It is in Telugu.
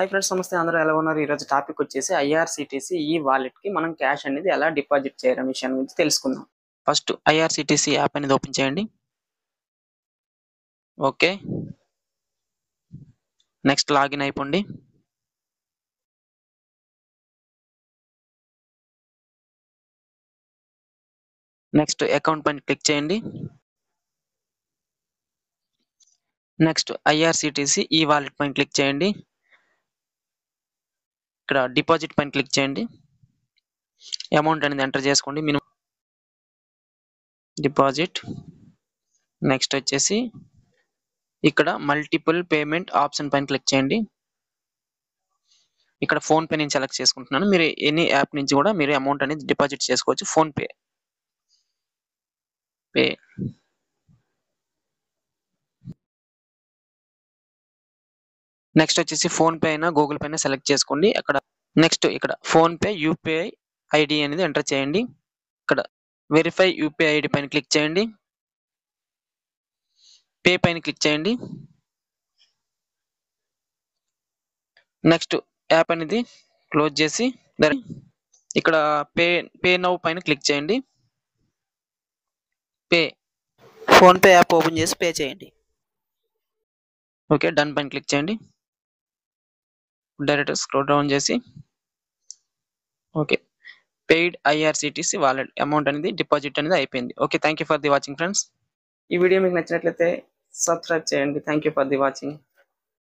హాయ్ ఫ్రెండ్స్, నమస్తే. అందరూ ఎలా ఉన్నారు? ఈరోజు టాపిక్ వచ్చేసి ఐఆర్సిటీసీ ఈ వాలెట్కి మనం క్యాష్ అనేది ఎలా డిపాజిట్ చేయడం విషయం గురించి తెలుసుకుందాం. ఫస్ట్ ఐఆర్సిటీసీ యాప్ అనేది ఓపెన్ చేయండి. ఓకే, నెక్స్ట్ లాగిన్ అయిపోండి. నెక్స్ట్ అకౌంట్ పైన క్లిక్ చేయండి. నెక్స్ట్ ఐఆర్సిటీసీ ఈ వాలెట్ పైన క్లిక్ చేయండి. ఇక్కడ డిపాజిట్ పైన క్లిక్ చేయండి. అమౌంట్ అనేది ఎంటర్ చేసుకోండి. Minimum deposit. నెక్స్ట్ వచ్చేసి ఇక్కడ మల్టిపుల్ పేమెంట్ ఆప్షన్ పైన క్లిక్ చేయండి. ఇక్కడ ఫోన్ పే నేను సెలెక్ట్ చేసుకుంటున్నాను. మీరు ఎనీ యాప్ నుంచి కూడా మీరు అమౌంట్ అనేది డిపాజిట్ చేసుకోవచ్చు. ఫోన్ పే నెక్స్ట్ వచ్చేసి ఫోన్ పే అయినా గూగుల్ పే అయినా సెలెక్ట్ చేసుకోండి. అక్కడ నెక్స్ట్ ఇక్కడ ఫోన్ పే యూపీఐ ఐడి అనేది ఎంటర్ చేయండి. ఇక్కడ వెరిఫై యూపీఐ ఐడి పైన క్లిక్ చేయండి. పే పైన క్లిక్ చేయండి. నెక్స్ట్ యాప్ అనేది క్లోజ్ చేసి ఇక్కడ పే నౌ పైన క్లిక్ చేయండి. ఫోన్ పే యాప్ ఓపెన్ చేసి పే చేయండి. ఓకే, డన్ పైన క్లిక్ చేయండి. డైరెక్ట్ స్క్రోల్ డౌన్ చేసి okay, paid IRCTC wallet amount అనేది డిపాజిట్ అనేది అయిపోయింది. Okay, thank you for the watching friends. ఈ వీడియో మీకు నచ్చినట్లయితే సబ్స్క్రైబ్ చేయండి. Thank you for the watching.